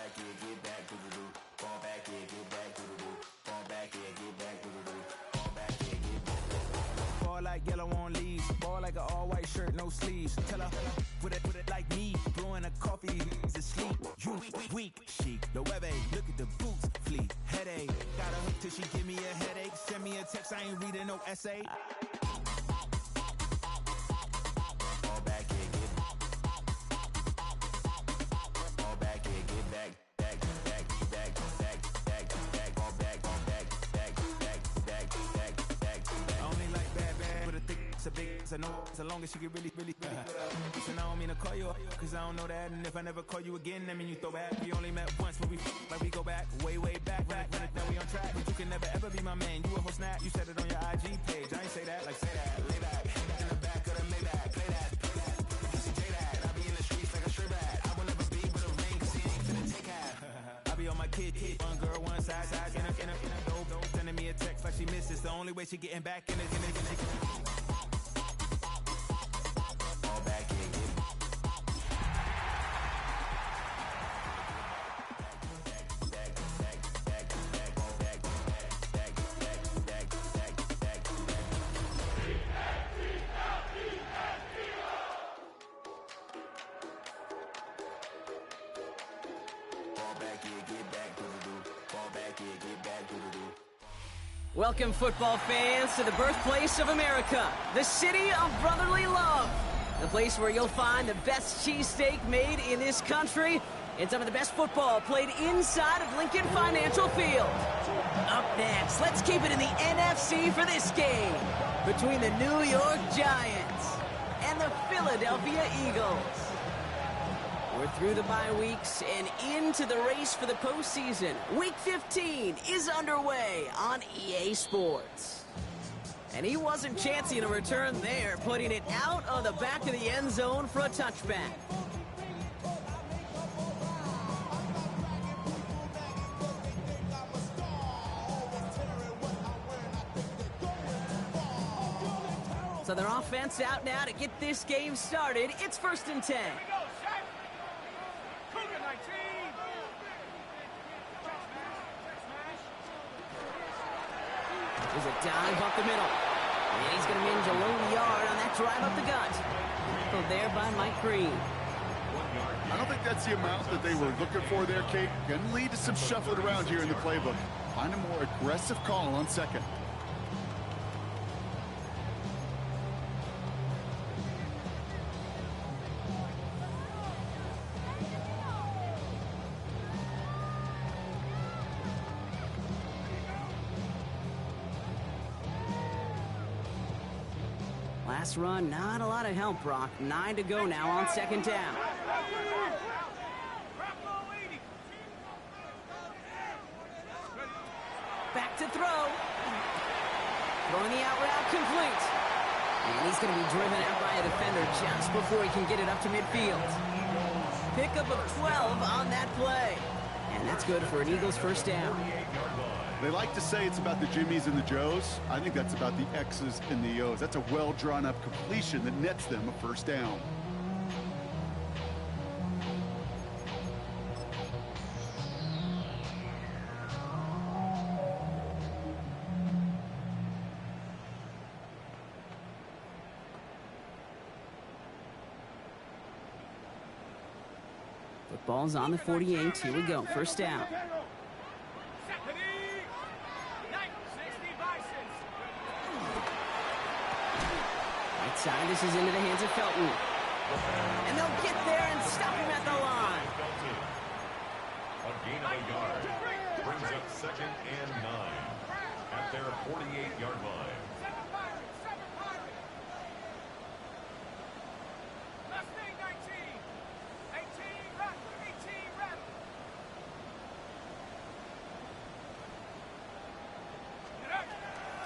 back, yeah, get back, doo-doo-doo. Fall back, yeah, get back, doo-doo-doo. Fall back, yeah, get back, doo-doo-doo. Fall back, yeah, get back. Ball like yellow on leaves. Ball like an all-white shirt, no sleeves. Tell her, put it like me. Blowing a coffee, he's asleep. You weak, chic. The web look at the boots, fleet. Headache, got a hook till she give me a headache. Send me a text, I ain't reading no essay. Fall back, yeah, get back. Fall back, yeah, get back. Back, back, back, back, back, back. Fall back, back, back, back, back, back, back. I only like bad, with a thick, it's a big, it's a no, so long as she get really put up. Listen, I don't mean to call you up, cause I don't know that. And if I never call you again, that mean you throw back. We only met once, but we like we go back, way back. Now we on track, but you can never ever be my man. You a whole snap, you said it on your IG page. I ain't say that, like say that, lay back. In the back of the Maybach, play that. Say that, I be in the streets like a stray rat. I will never be but a ring, cause he ain't finna take half. I be on my kid, one girl, one side, in a dope, sending me a text like she misses. The only way she getting back in it. Fall back, yeah, get back. Welcome, football fans, to the birthplace of America, the city of brotherly love, the place where you'll find the best cheesesteak made in this country and some of the best football played inside of Lincoln Financial Field. Up next, let's keep it in the NFC for this game between the New York Giants and the Philadelphia Eagles. We're through the bye weeks and into the race for the postseason. Week 15 is underway on EA Sports. And he wasn't chancing a return there, putting it out on the back of the end zone for a touchback. So their offense out now to get this game started. It's 1st and 10. There's a dive up the middle. And he's going to manage a low yard on that drive up the gut. Tackled there by Mike Green. I don't think that's the amount that they were looking for there, Kate. Going to lead to some shuffling around here in the playbook. Find a more aggressive call on second. Last run, not a lot of help, Brock. 9 to go now on 2nd down. Back to throw. Throwing the out route complete. And he's going to be driven out by a defender just before he can get it up to midfield. Pickup of 12 on that play. And that's good for an Eagles 1st down. They like to say it's about the Jimmies and the Joes. I think that's about the X's and the O's. That's a well-drawn-up completion that nets them a 1st down. Football's on the 48. Here we go. 1st down. Side. This is into the hands of Felton. And they'll get there and stop him at the line. A gain of a yard brings up 2nd and 9 at their 48-yard line.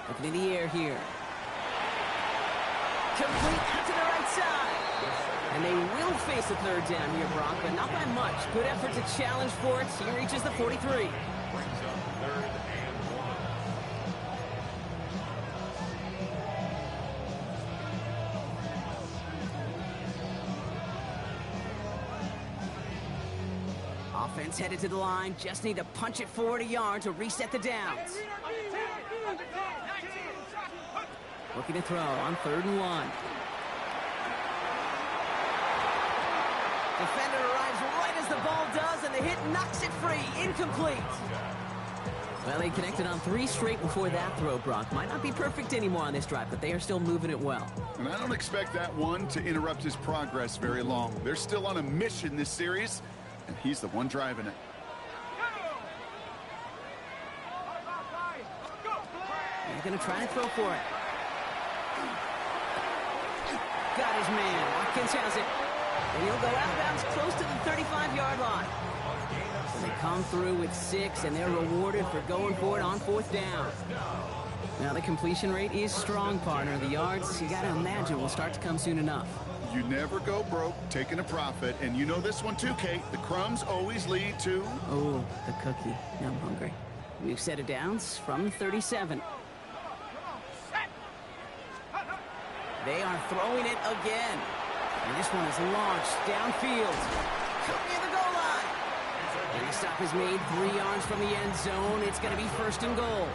Looking in the air here. Complete out to the right side. And they will face a 3rd down here, Brock, but not by much. Good effort to challenge for it. He reaches the 43. Brings up 3rd and 1. offense headed to the line. Just need to punch it forward a yard to reset the downs. Looking to throw on 3rd and 1. Defender arrives right as the ball does, and the hit knocks it free. Incomplete. Well, they connected on 3 straight before that throw, Brock. Might not be perfect anymore on this drive, but they are still moving it well. And I don't expect that one to interrupt his progress very long. They're still on a mission this series, and he's the one driving it. He's going to try and throw for it. Got his man. Watkins has it. And he'll go out of bounds close to the 35-yard line. So they come through with 6, and they're rewarded for going for it on 4th down. Now the completion rate is strong, partner. The yards, you got to imagine, will start to come soon enough. You never go broke taking a profit, and you know this one too, Kate. The crumbs always lead to... Oh, the cookie. Now I'm hungry. We've set it downs from 37. They are throwing it again. And this one is launched downfield. Could be the goal line. And the stop is made 3 yards from the end zone. It's going to be 1st and goal.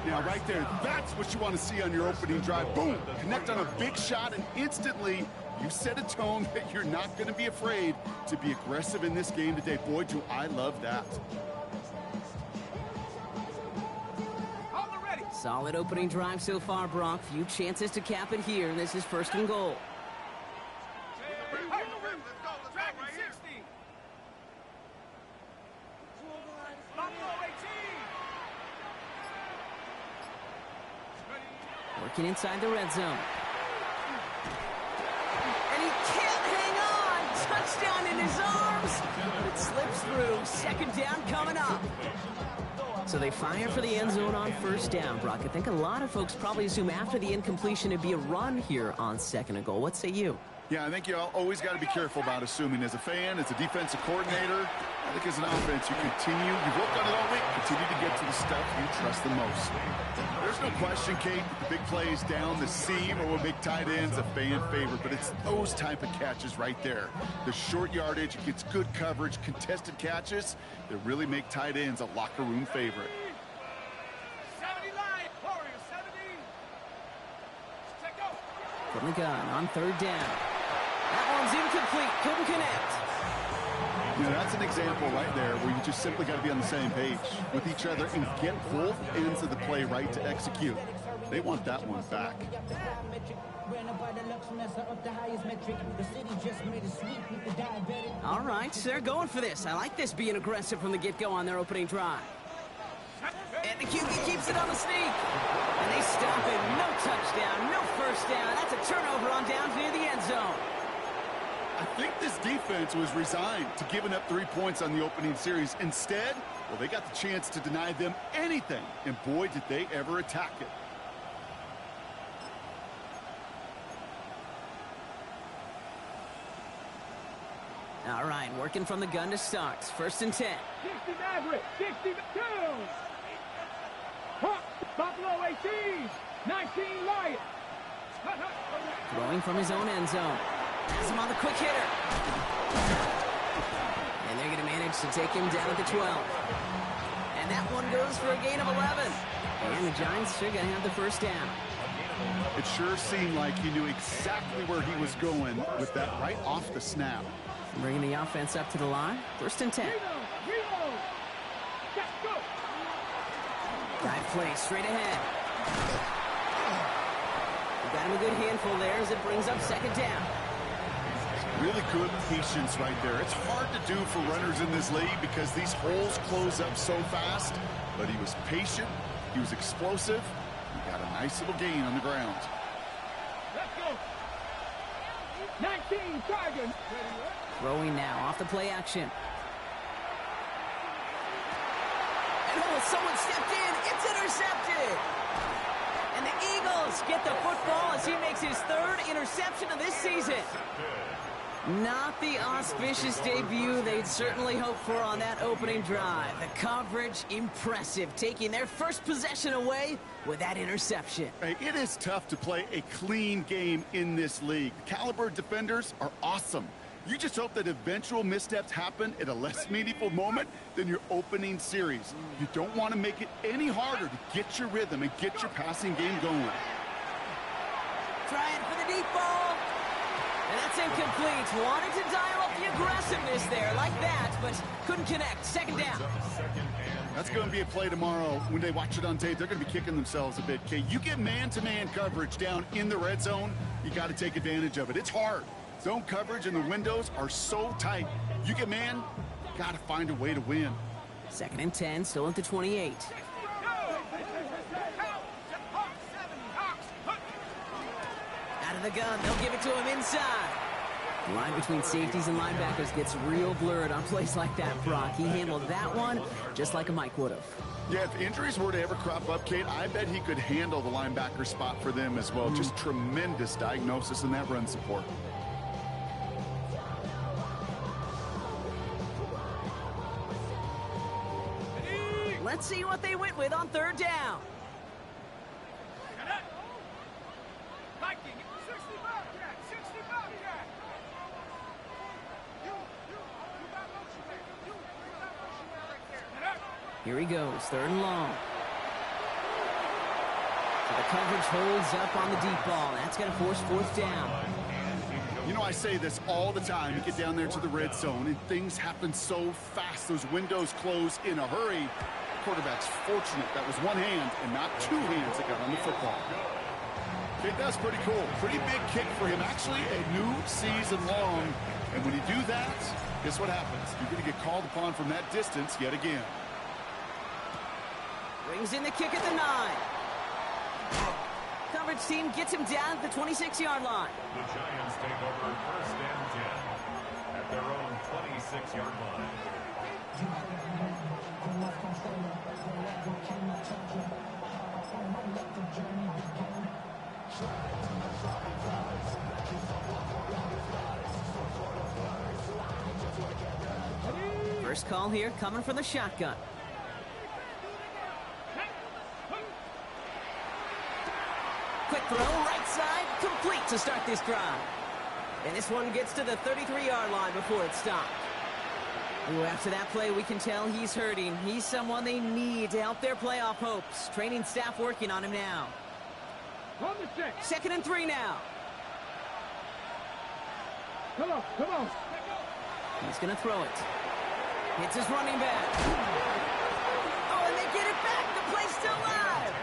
Now, right there, that's what you want to see on your opening drive. Boom! Connect on a big shot, and instantly you set a tone that you're not going to be afraid to be aggressive in this game today. Boy, do I love that. Solid opening drive so far, Brock. Few chances to cap it here. This is 1st and goal. Working inside the red zone. And he can't hang on. Touchdown in his arms. It slips through. 2nd down coming up. So they fire for the end zone on 1st down, Brock. I think a lot of folks probably assume after the incompletion it'd be a run here on 2nd and goal. What say you? Yeah, I think you always got to be careful about assuming. As a fan, as a defensive coordinator, I think as an offense, you've worked on it all week, continue to get to the stuff you trust the most. There's no question, Kate, the big plays down the seam or what make tight ends a fan favorite, but it's those type of catches right there. The short yardage, it gets good coverage, contested catches that really make tight ends a locker room favorite. From the gun on 3rd down. That one's incomplete. Couldn't connect. You know, that's an example right there where you just simply got to be on the same page with each other and get both ends of the play right to execute. They want that one back. All right, they're going for this. I like this being aggressive from the get-go on their opening drive. And the QB keeps it on the sneak. And they stop it. No touchdown, no 1st down. That's a turnover on downs near the end zone. I think this defense was resigned to giving up 3 points on the opening series. Instead, well, they got the chance to deny them anything. And boy, did they ever attack it. All right, working from the gun to start. 1st and 10. 60 Maverick, 62. Buffalo 18, 19 Lions. Throwing from his own end zone. Has him on the quick hitter. And they're going to manage to take him down at the 12. And that one goes for a gain of 11. And the Giants are going to have the 1st down. It sure seemed like he knew exactly where he was going with that right off the snap. Bringing the offense up to the line. 1st and 10. Dive play straight ahead. We got him a good handful there as it brings up 2nd down. Really good patience right there. It's hard to do for runners in this league because these holes close up so fast. But he was patient. He was explosive. He got a nice little gain on the ground. Let's go. 19 Tigers. Throwing now off the play action. And oh, someone stepped in. It's intercepted. And the Eagles get the football as he makes his 3rd interception of this season. Not the auspicious debut they'd certainly hoped for on that opening drive. The coverage, impressive, taking their 1st possession away with that interception. Hey, it is tough to play a clean game in this league. The caliber defenders are awesome. You just hope that eventual missteps happen at a less meaningful moment than your opening series. You don't want to make it any harder to get your rhythm and get your passing game going. Trying for the deep ball. And that's incomplete. Wanted to dial up the aggressiveness there like that, but couldn't connect. Second down. That's going to be a play tomorrow. When they watch it on tape, they're going to be kicking themselves a bit, Kate. You get man-to-man coverage down in the red zone, you got to take advantage of it. It's hard. Zone coverage and the windows are so tight. You get man, got to find a way to win. Second and 10, still at the 28. Out of the gun, they'll give it to him inside. The line between safeties and linebackers gets real blurred on plays like that, Brock. He handled that one just like a Mike would have. Yeah, if injuries were to ever crop up, Kate, I bet he could handle the linebacker spot for them as well. Just tremendous diagnosis in that run support. Let's see what they went with on third down. Here he goes, third and long. So the coverage holds up on the deep ball. That's going to force fourth down. You know, I say this all the time. You get down there to the red zone, and things happen so fast. Those windows close in a hurry. Quarterback's fortunate that was one hand and not two hands that got on the football. Okay, that's pretty cool. Pretty big kick for him. Actually, a new season long. And when you do that, guess what happens? You're going to get called upon from that distance yet again. Brings in the kick at the 9. Coverage team gets him down at the 26-yard line. The Giants take over first and 10 at their own 26-yard line. First call here coming from the shotgun. Quick throw, right side, complete to start this drive. And this one gets to the 33-yard line before it's stopped. Ooh, after that play, we can tell he's hurting. He's someone they need to help their playoff hopes. Training staff working on him now. Second and 3 now. Come on, come on. He's going to throw it. Hits his running back. Oh, and they get it back. The play's still live.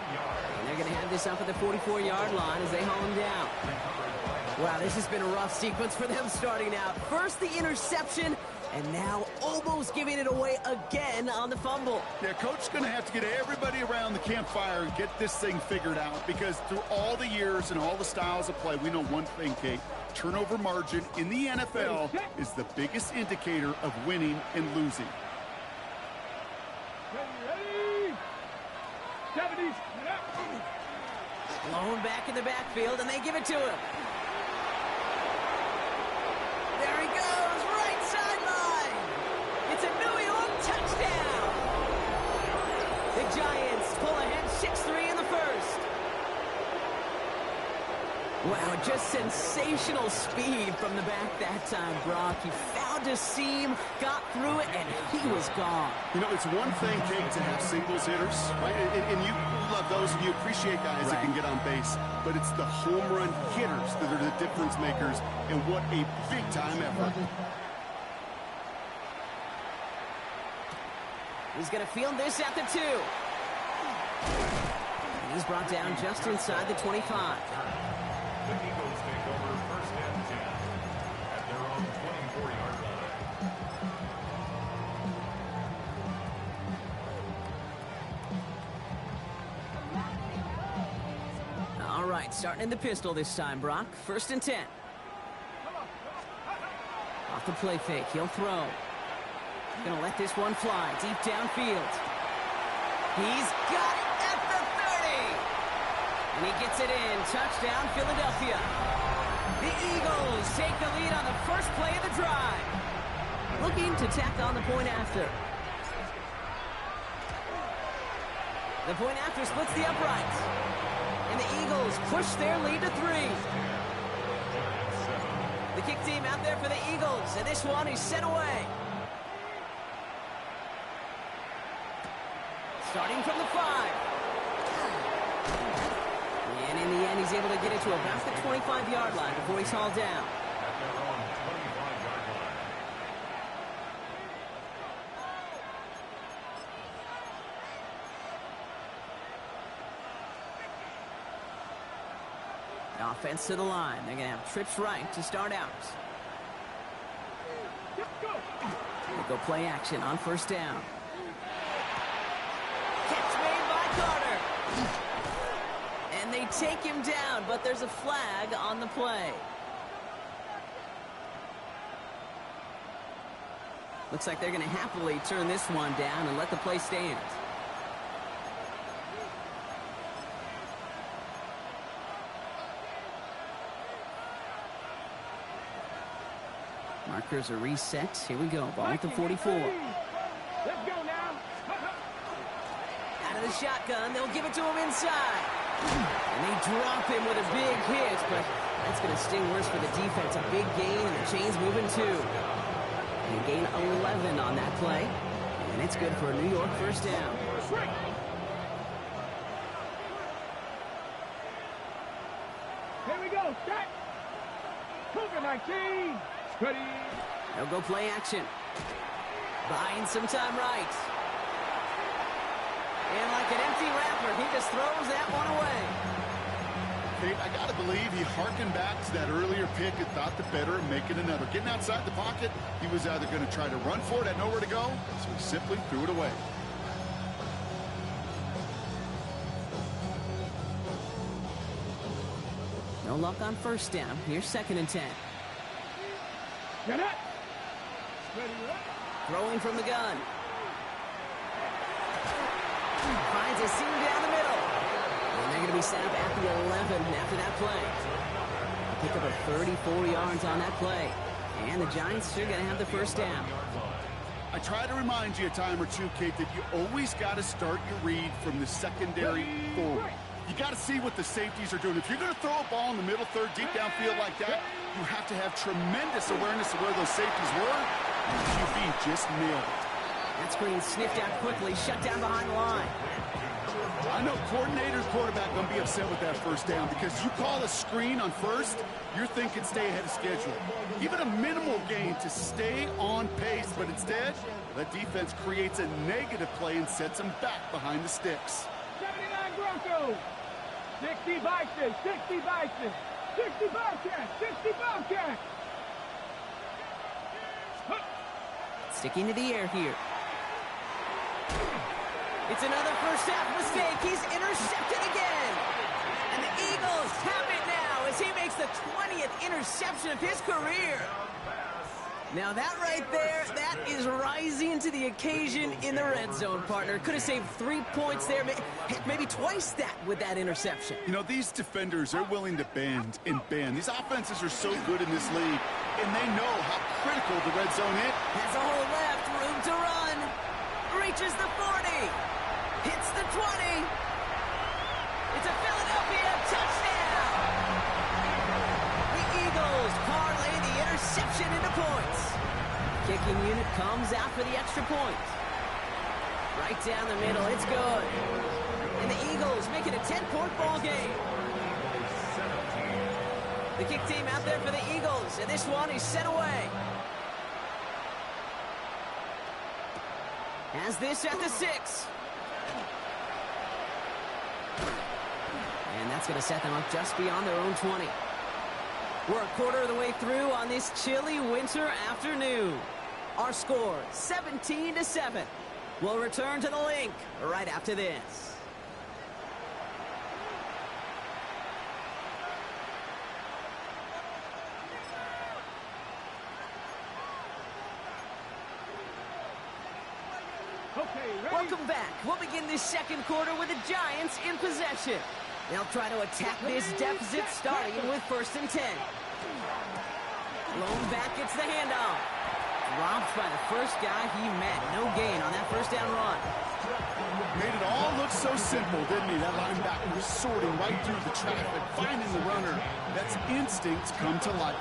And they're going to have this up at the 44-yard line as they haul him down. Wow, this has been a rough sequence for them starting out. First the interception, and now almost giving it away again on the fumble. Yeah, Coach is going to have to get everybody around the campfire and get this thing figured out, because through all the years and all the styles of play, we know one thing, Kate. Turnover margin in the NFL is the biggest indicator of winning and losing. Ready? 70s. Blown back in the backfield, and they give it to him. There he goes, right sideline. It's a New York touchdown. The Giants pull ahead 6-3 in the first. Wow, just sensational speed from the back that time, Brock. He found a seam, got through it, and he was gone. You know, it's one thing, Kate, to have singles hitters, right? And you love those, and you appreciate guys that can get on base. But it's the home run hitters that are the difference makers, and what a big-time effort. He's going to field this at the 2. And he's brought down just inside the 25. The Eagles take over first and 10 at their own 24-yard line. All right, starting in the pistol this time, Brock. First and 10. Off the play fake, he'll throw. Gonna let this one fly deep downfield. He's got it at the 30. And he gets it in. Touchdown, Philadelphia. The Eagles take the lead on the first play of the drive. Looking to tack on the point after. The point after splits the uprights. And the Eagles push their lead to 3. The kick team out there for the Eagles, and this one is sent away. Starting from the 5. And in the end, he's able to get it to about the 25-yard line before he's hauled down. At their own 25-yard line. The offense to the line. They're going to have trips right to start out. They go play action on first down. Catch made by Carter. And they take him down, but there's a flag on the play. Looks like they're going to happily turn this one down and let the play stand. Markers are reset. Here we go. Ball at the 44. Let's go now. Out of the shotgun, they'll give it to him inside. And they drop him with a big hit, but that's going to sting worse for the defense. A big gain, and the chain's moving too. They gain 11 on that play, and it's good for a New York first down. Here we go. Set. Cougar 19. Ready. They'll go play action. Buying some time right. And like an empty wrapper, he just throws that one away. Kate, I got to believe he harkened back to that earlier pick and thought the better of making another. Getting outside the pocket, he was either going to try to run for it, had nowhere to go, so he simply threw it away. No luck on first down. Here's 2nd and 10. Get it. Ready, ready. Throwing from the gun. Finds a seam down the middle. And they're going to be set up at the 11 after that play. Pick up a 34 yards on that play. And the Giants are going to have the first down. I try to remind you a time or two, Kate, that you always got to start your read from the secondary forward. You got to see what the safeties are doing. If you're going to throw a ball in the middle third, deep downfield like that, you have to have tremendous awareness of where those safeties were. And QB just nailed it. That screen sniffed out quickly, shut down behind the line. I know coordinator, quarterback going to be upset with that first down because you call a screen on first, you're thinking stay ahead of schedule. Even a minimal gain to stay on pace, but instead, that defense creates a negative play and sets them back behind the sticks. 79 Broncos. 60 Bison. 60 Bison. 60 Bobcats. 60 Bobcats. Sticking to the air here. It's another first half mistake. He's intercepted again. And the Eagles have it now as he makes the 20th interception of his career. Now that right there, that is rising to the occasion in the red zone, partner. Could have saved 3 points there, maybe twice that with that interception. You know, these defenders are willing to bend and bend. These offenses are so good in this league, and they know how critical the red zone is. Has a hole left, room to run. Reaches the 40. Hits the 20. It's a Philadelphia touchdown. The Eagles parlay the interception into points. Kicking unit comes out for the extra point. Right down the middle, it's good. And the Eagles make it a 10-point ball game. The kick team out there for the Eagles, and this one is sent away. Has this at the 6. And that's going to set them up just beyond their own 20. We're a quarter of the way through on this chilly winter afternoon. Our score, 17-7. We'll return to the link right after this. Welcome back. We'll begin this second quarter with the Giants in possession. They'll try to attack this deficit starting with 1st and 10. Blown back, it's the handoff. Dropped by the first guy he met. No gain on that first down run. Made it all look so simple, didn't he? That linebacker was sorting right through the traffic, finding the runner. That's instinct come to life.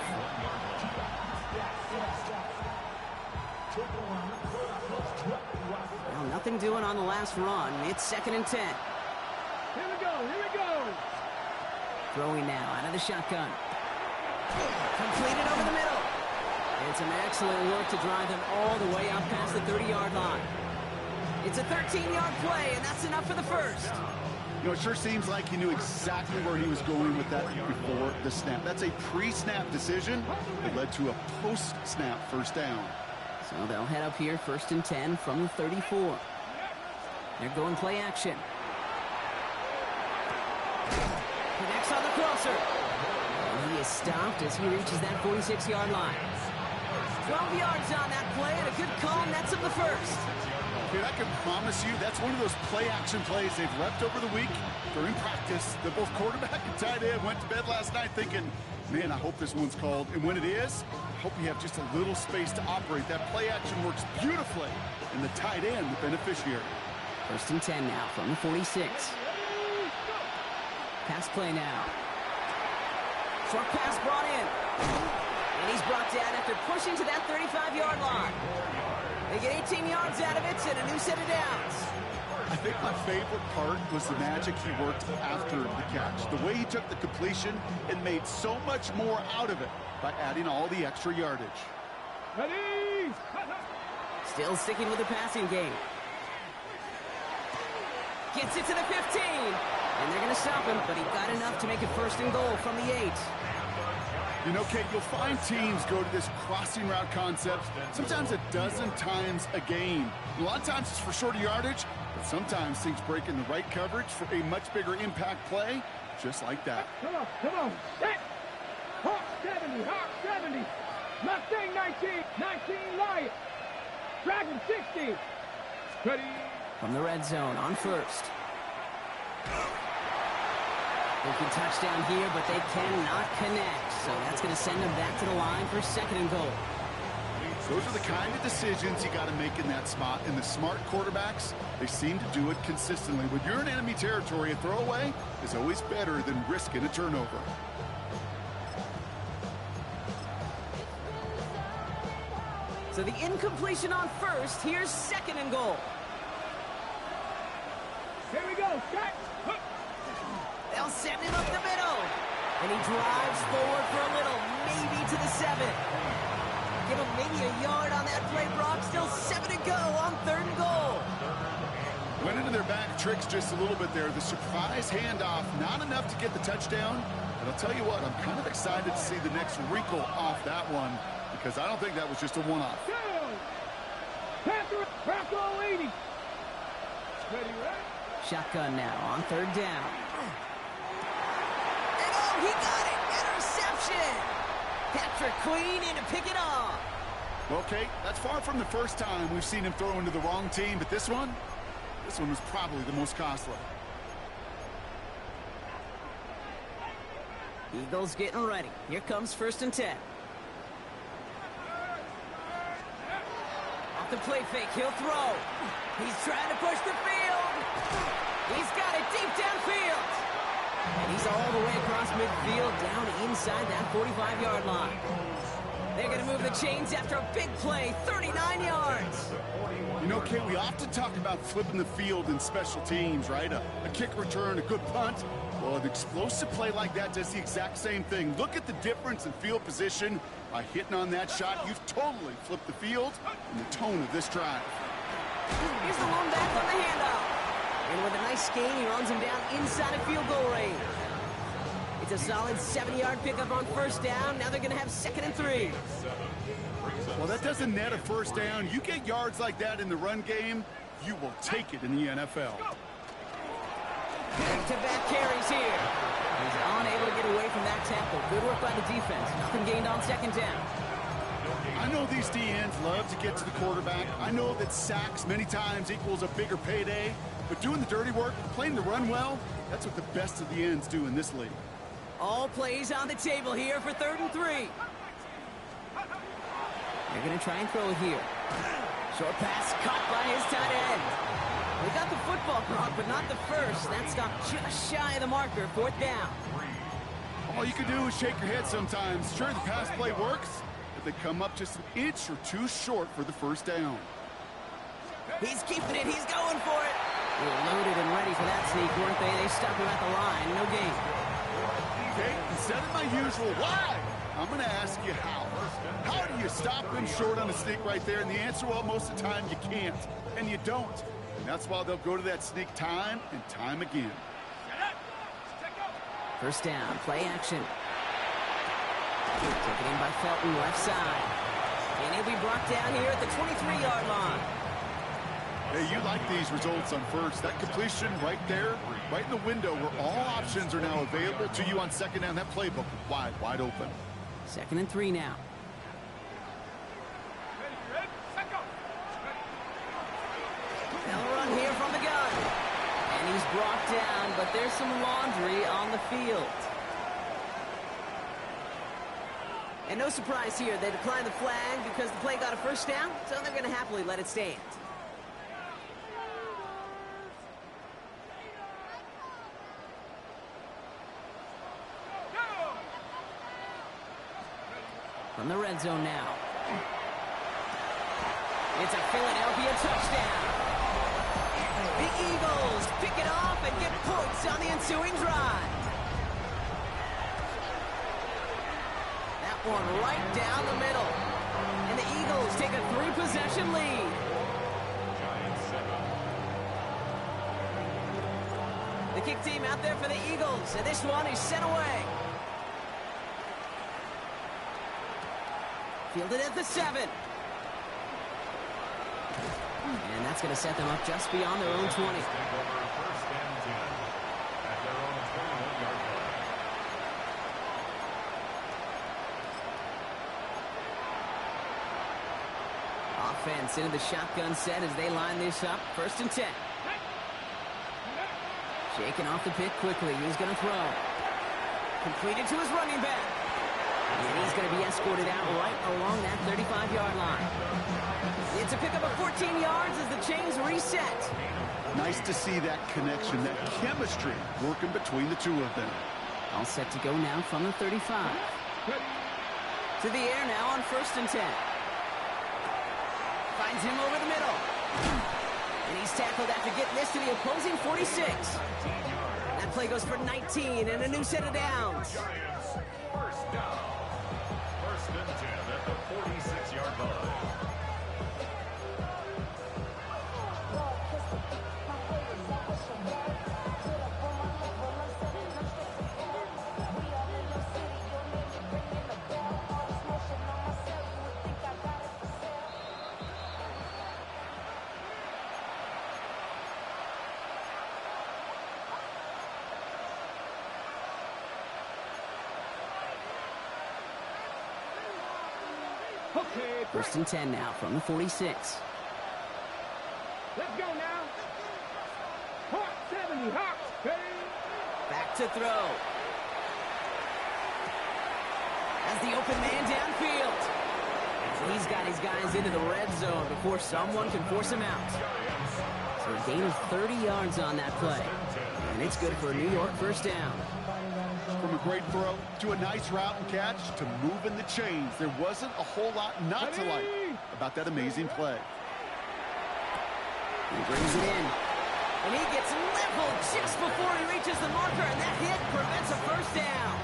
Well, nothing doing on the last run. It's 2nd and 10. Here we go, here we go. Throwing now out of the shotgun. Completed over the middle. And some excellent work to drive them all the way up past the 30-yard line. It's a 13-yard play, and that's enough for the first. You know, it sure seems like he knew exactly where he was going with that before the snap. That's a pre-snap decision that led to a post-snap first down. So they'll head up here 1st and 10 from the 34. They're going play action. Connects on the crosser. And he is stopped as he reaches that 46-yard line. 12 yards on that play, and a good call nets him the first. Dude, I can promise you that's one of those play-action plays they've repped over the week during practice. That both quarterback and tight end went to bed last night thinking, man, I hope this one's called. And when it is, I hope you have just a little space to operate. That play-action works beautifully, and the tight end, the beneficiary. 1st and 10 now from the 46. Pass play now. Short pass brought in. And he's brought down after pushing to that 35-yard line. They get 18 yards out of it and a new set of downs. I think my favorite part was the magic he worked after the catch. The way he took the completion and made so much more out of it by adding all the extra yardage. Ready? Still sticking with the passing game. Gets it to the 15. And they're going to stop him, but he got enough to make it 1st and goal from the 8. You know, Kate, you'll find teams go to this crossing route concept sometimes a dozen times a game. A lot of times it's for shorter yardage, but sometimes things break in the right coverage for a much bigger impact play, just like that. Come on, set! Hawk 70, Hawk 70. Mustang 19, 19 Lion. Dragon 60. Ready? From the red zone on 1st. They can touchdown here, but they cannot connect. So that's going to send them back to the line for 2nd and goal. Those are the kind of decisions you got to make in that spot. And the smart quarterbacks, they seem to do it consistently. When you're in enemy territory, a throwaway is always better than risking a turnover. So the incompletion on 1st. Here's 2nd and goal. Here we go, set! They'll send him up the middle. And he drives forward for a little, maybe to the 7. Give him maybe a yard on that play, Brock. Still 7 to go on 3rd and goal. Went into their back tricks just a little bit there. The surprise handoff, not enough to get the touchdown. But I'll tell you what, I'm kind of excited to see the next wrinkle off that one because I don't think that was just a one-off. Panther, Bronco 80. Ready, right? Shotgun now on 3rd down. And oh, he got it! Interception! Patrick Queen in to pick it off. Okay, that's far from the first time we've seen him throw into the wrong team, but this one was probably the most costly. Eagles getting ready. Here comes 1st and 10. Off the play fake, he'll throw. He's trying to push the field. He's got it deep downfield. And he's all the way across midfield down inside that 45-yard line. They're going to move the chains after a big play, 39 yards. You know, Kate, we often talk about flipping the field in special teams, right? A kick return, a good punt. Well, an explosive play like that does the exact same thing. Look at the difference in field position. By hitting on that shot, you've totally flipped the field and the tone of this drive. Here's the lone back on the handoff. And with a nice gain, he runs him down inside of field goal range. It's a solid 70-yard pickup on 1st down. Now they're going to have 2nd and 3. Well, that doesn't net a 1st down. You get yards like that in the run game, you will take it in the NFL. Back-to-back carries here. He's unable to get away from that tackle. Good work by the defense. Nothing gained on 2nd down. I know these DNs love to get to the quarterback. I know that sacks many times equals a bigger payday. But doing the dirty work, playing the run well, that's what the best of the ends do in this league. All plays on the table here for 3rd and 3. They're going to try and throw it here. Short pass caught by his tight end. They got the football, Gronk, but not the first. That stopped just shy of the marker. 4th down. All you can do is shake your head sometimes. Sure, the pass play works, but they come up just an inch or two short for the 1st down. He's keeping it. He's going for it. They were loaded and ready for that sneak, weren't they? They stopped him at the line. No gain. Okay, instead of my usual why, I'm going to ask you how. How do you stop them short on a sneak right there? And the answer, well, most of the time you can't, and you don't. And that's why they'll go to that sneak time and time again. 1st down, play action. Taken in by Felton, left side. And he'll be brought down here at the 23-yard line. Hey, you like these results on 1st. That completion right there, right in the window where all options are now available to you on 2nd down. That playbook wide open. 2nd and 3 now. They'll run here from the gun. And he's brought down, but there's some laundry on the field. And no surprise here, they declined the flag because the play got a 1st down, so they're going to happily let it stand. From the red zone now. It's a Philadelphia touchdown. The Eagles pick it off and get points on the ensuing drive. That one right down the middle. And the Eagles take a 3-possession lead. The kick team out there for the Eagles, and this one is sent away. Fielded at the 7. And that's going to set them up just beyond their own 20. Offense into the shotgun set as they line this up. 1st and 10. Shaking off the pick quickly. He's going to throw. Completed to his running back. And he's going to be escorted out right along that 35-yard line. It's a pickup of 14 yards as the chains reset. Nice to see that connection, that chemistry working between the two of them. All set to go now from the 35. To the air now on 1st and 10. Finds him over the middle. And he's tackled after getting this to the opposing 46. That play goes for 19 and a new set of downs. Giants, 1st down. 1st and 10 at the 46-yard line. Okay, 1st and 10 now from the 46. let's go now. Hawk 70, Hawks, ready? Back to throw. As the open man downfield. He's got his guys into the red zone before someone can force him out. So a gain of 30 yards on that play. And it's good for a New York 1st down. From a great throw to a nice route and catch to moving the chains. There wasn't a whole lot not to like about that amazing play. He brings it in. And he gets leveled just before he reaches the marker, and that hit prevents a 1st down.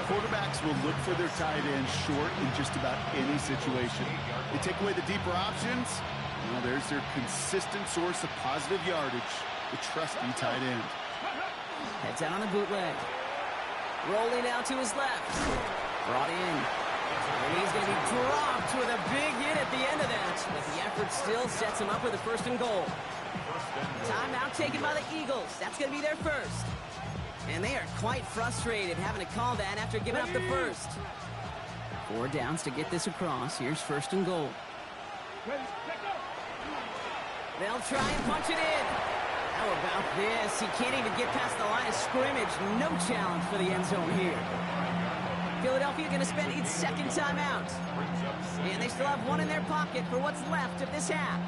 Quarterbacks will look for their tight end short in just about any situation. They take away the deeper options. Well, there's their consistent source of positive yardage, the trusty tight end. Heads out on a bootleg. Rolling out to his left. Brought in. And he's going to be dropped with a big hit at the end of that. But the effort still sets him up with a 1st and goal. Timeout taken by the Eagles. That's going to be their 1st. And they are quite frustrated having to call that after giving up the 1st. 4 downs to get this across. Here's 1st and goal. They'll try and punch it in. How about this? He can't even get past the line of scrimmage. No challenge for the end zone here. Philadelphia going to spend its second timeout. And they still have one in their pocket for what's left of this half.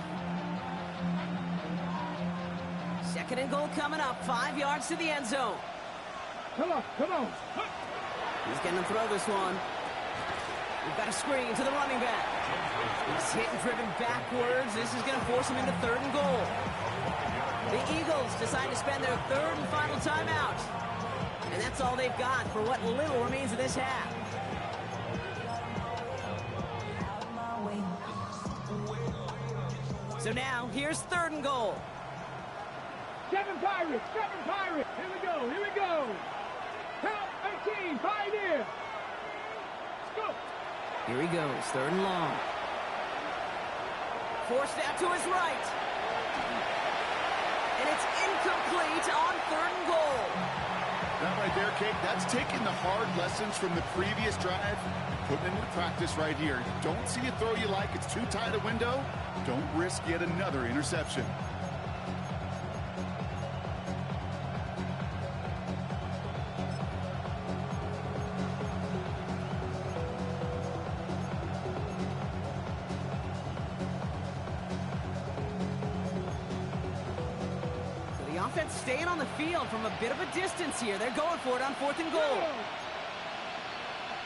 Second and goal coming up, 5 yards to the end zone. Come on, come on. He's going to throw this one. We've got a screen to the running back. He's hit and driven backwards. This is going to force him into third and goal. The Eagles decide to spend their third and final timeout. And that's all they've got for what little remains of this half. So now, here's third and goal. Seven Pirates, seven Pirates. Here we go, here we go. Count 18, Pioneer. Let's go. Here he goes, third and long. Forced out to his right. And it's incomplete on third and goal. That right there, Kate, that's taking the hard lessons from the previous drive and putting it into practice right here. You don't see a throw you like, it's too tight a window. Don't risk yet another interception. Offense staying on the field from a bit of a distance here. They're going for it on fourth and goal.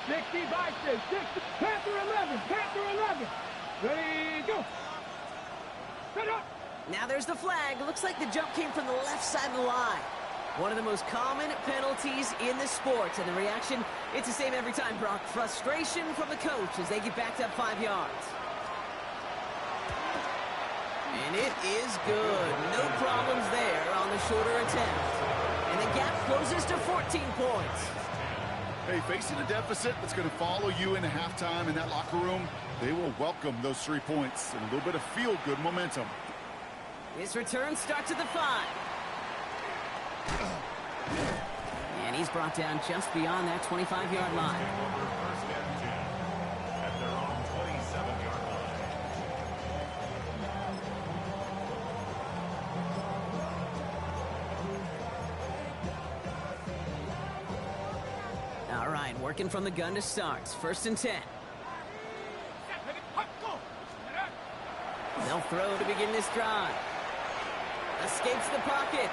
60 Bison, 60, Panther 11, Panther 11. Ready, go. Set up. Now there's the flag. It looks like the jump came from the left side of the line. One of the most common penalties in the sport. And the reaction, it's the same every time, Brock. Frustration from the coach as they get backed up 5 yards. And it is good. No problems there on the shorter attempt. And the gap closes to 14 points. Hey, facing a deficit that's going to follow you into halftime in that locker room, they will welcome those 3 points and a little bit of feel-good momentum. His return starts at the 5. And he's brought down just beyond that 25-yard line. First and 10 at their own 27-yard line. All right, working from the gun to start. First and 10. They'll throw to begin this drive. Escapes the pocket.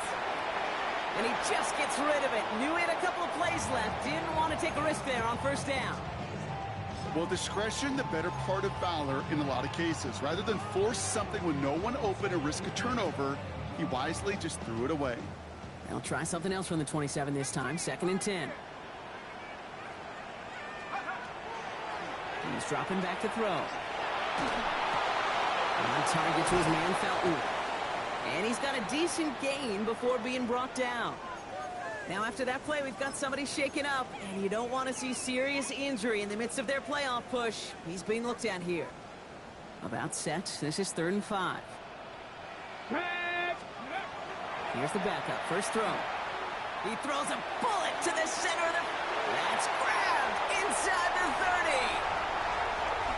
And he just gets rid of it. Knew he had a couple of plays left. Didn't want to take a risk there on first down. Well, discretion, the better part of valor in a lot of cases. Rather than force something with no one open and risk a turnover, he wisely just threw it away. They'll try something else from the 27 this time. Second and 10. He's dropping back to throw. On target to his man, Felton. And he's got a decent gain before being brought down. Now, after that play, we've got somebody shaken up, and you don't want to see serious injury in the midst of their playoff push. He's being looked at here. About set. This is third and 5. Here's the backup. First throw. He throws a bullet to the center of the... That's grabbed inside the 30.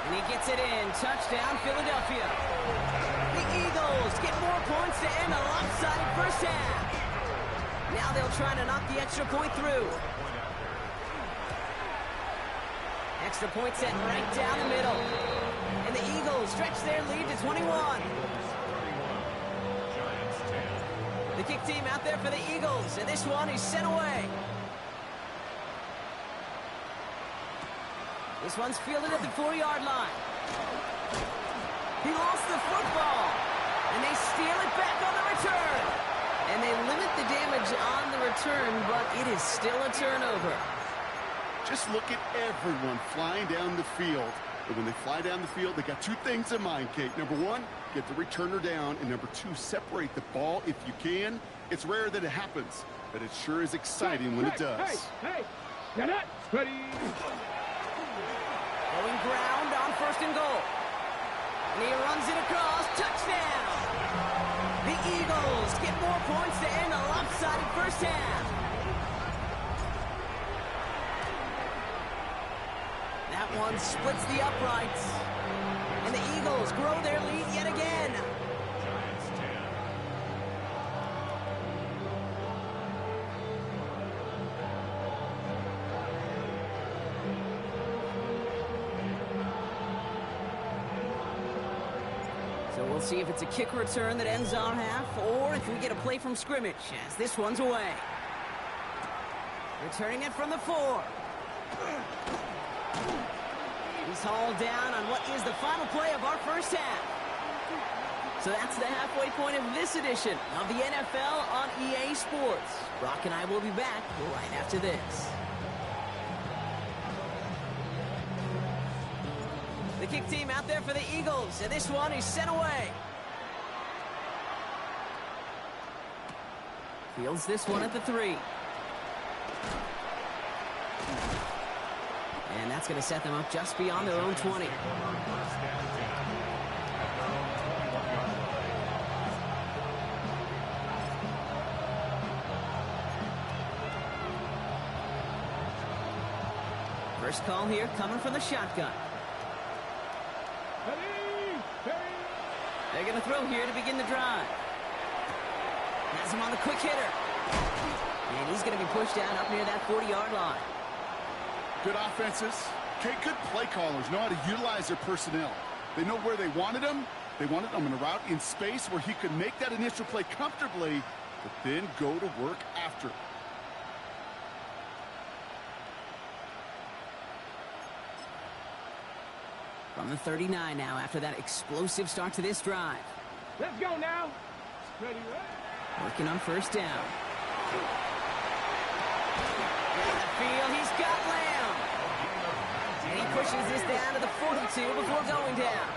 And he gets it in. Touchdown, Philadelphia. The Eagles get more points to end a lopsided first half. Now they'll try to knock the extra point through. Extra point set right down the middle. And the Eagles stretch their lead to 21. The kick team out there for the Eagles. And this one is sent away. This one's fielded at the 4-yard line. He lost the football. And they steal it back on the return. And they limit the damage on the return, but it is still a turnover. Just look at everyone flying down the field. And when they fly down the field, they got 2 things in mind, Kate. Number 1, get the returner down. And number 2, separate the ball if you can. It's rare that it happens, but it sure is exciting when it does. Hey, get it, ready. Going ground on first and goal. And he runs it across. Touchdown! The Eagles get more points to end a lopsided first half. That one splits the uprights. And the Eagles grow their lead yet again. we'll see if it's a kick return that ends our half, or if we get a play from scrimmage, as this one's away. Returning it from the 4. He's hauled down on what is the final play of our first half. So that's the halfway point of this edition of the NFL on EA Sports. Brock and I will be back right after this. The kick team out there for the Eagles, and this one is sent away. Fields this one at the 3. And that's going to set them up just beyond their own 20. First call here coming from the shotgun. They're going to throw here to begin the drive. Has him on the quick hitter. And he's going to be pushed down up near that 40-yard line. Good offenses. Okay, good play callers know how to utilize their personnel. They know where they wanted him. They wanted him in a route in space where he could make that initial play comfortably, but then go to work after. From the 39 now after that explosive start to this drive. Let's go now. Ready, Working on first down. In the field, he's got Lamb. And he pushes this down to the 42 before going down.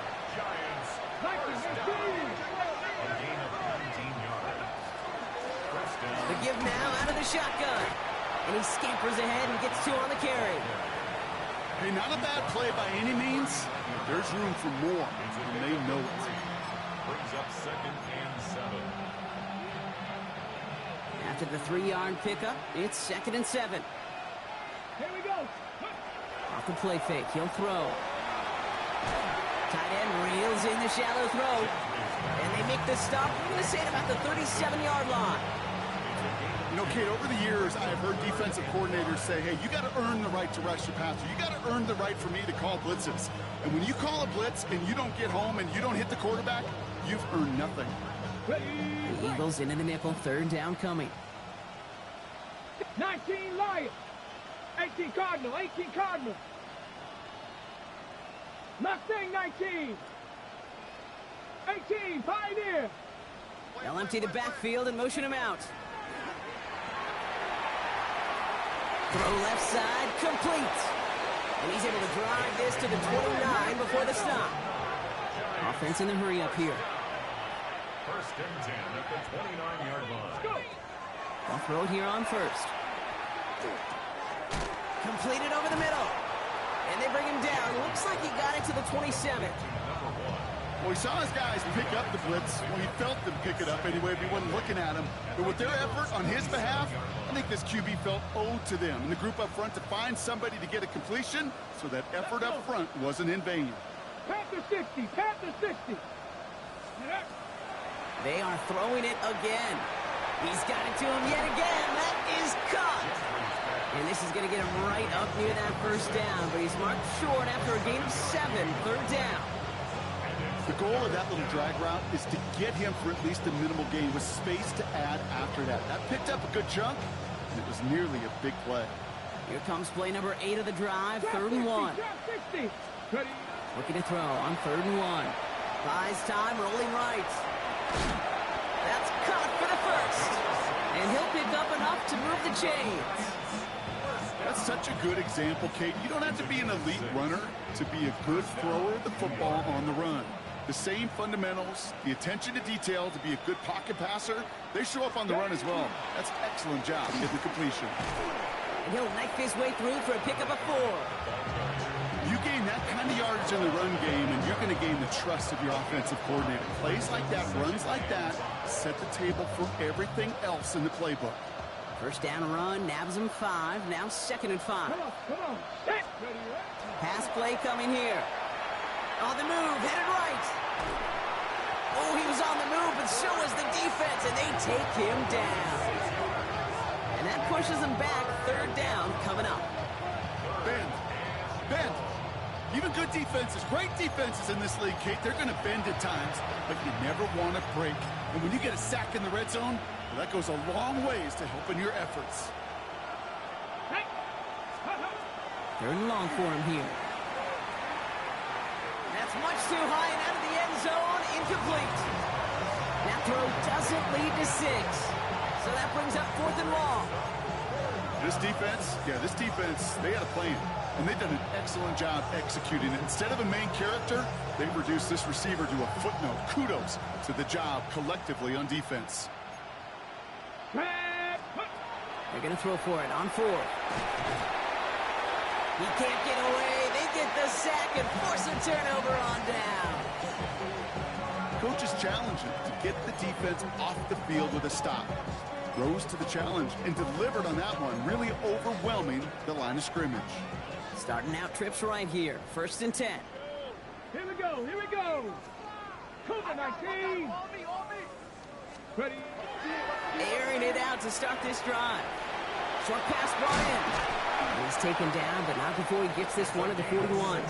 The give now out of the shotgun. And he scampers ahead and gets 2 on the carry. Hey, not a bad play by any means. There's room for more, and they know it. Brings up 2nd and 7. After the 3-yard pickup, it's 2nd and 7. Here we go. Off the play fake, he'll throw. Tight end reels in the shallow throw. And they make the stop, I'm going to say, at about the 37-yard line. You know, Kate, over the years, I have heard defensive coordinators say, hey, you got to earn the right to rush your passer. You got to earn the right for me to call blitzes. And when you call a blitz and you don't get home and you don't hit the quarterback, you've earned nothing. The Eagles into the nickel, 3rd down coming. 19 Lions. 18 Cardinal. 18 Cardinal. Mustang 19. 18 Pioneer. They'll empty the backfield and motion him out. Throw left side, complete. And he's able to drive this to the 29 before the stop. Offense in the hurry up here. 1st and 10 at the 29-yard line. They'll throw it here on first. Completed over the middle. And they bring him down. Looks like he got it to the 27. Well, he saw his guys pick up the blitz. Well, he felt them pick it up anyway if he wasn't looking at him. But with their effort on his behalf, I think this QB felt owed to them and the group up front to find somebody to get a completion, so that effort up front wasn't in vain. Panther 60. Panther 60. They are throwing it again. He's got it to him yet again. That is caught. And this is going to get him right up near that first down. But he's marked short after a gain of 7, 3rd down. The goal of that little drag route is to get him for at least a minimal gain with space to add after that. That picked up a good chunk, and it was nearly a big play. Here comes play number 8 of the drive, 3rd and 1. Looking to throw on 3rd and 1. Buys time, rolling right. That's caught for the first. And he'll pick up enough to move the chains. That's such a good example, Kate. You don't have to be an elite runner to be a good thrower of the football on the run. The same fundamentals, the attention to detail to be a good pocket passer, they show up on the run as well. That's an excellent job getting the completion. And he'll knife his way through for a pickup of 4. You gain that kind of yardage in the run game, and you're going to gain the trust of your offensive coordinator. Plays like that, runs like that, set the table for everything else in the playbook. First down run, nabs him 5, now 2nd and 5. Come on. Pass play coming here. On the move, headed right. Oh, he was on the move, but so was the defense, and they take him down. And that pushes him back, 3rd down coming up. Bend. Even good defenses, great defenses in this league, Kate, they're going to bend at times, but you never want to break. And when you get a sack in the red zone, well, that goes a long ways to helping your efforts. Third and long for him here. That's much too high and out of the end zone. Incomplete. That throw doesn't lead to 6. So that brings up 4th and long. This defense, they had a plan. And they've done an excellent job executing it. Instead of a main character, they've reduced this receiver to a footnote. Kudos to the job collectively on defense. They're going to throw for it on 4th. He can't get away. They get the sack and force a turnover on down. Coach is challenging to get the defense off the field with a stop. Rose to the challenge and delivered on that one, really overwhelming the line of scrimmage. Starting out trips right here. 1st and 10. Here we go, here we go. Cougar 19. Ready. Airing it out to start this drive. Short pass brought in. He's taken down, but not before he gets this one at the 41.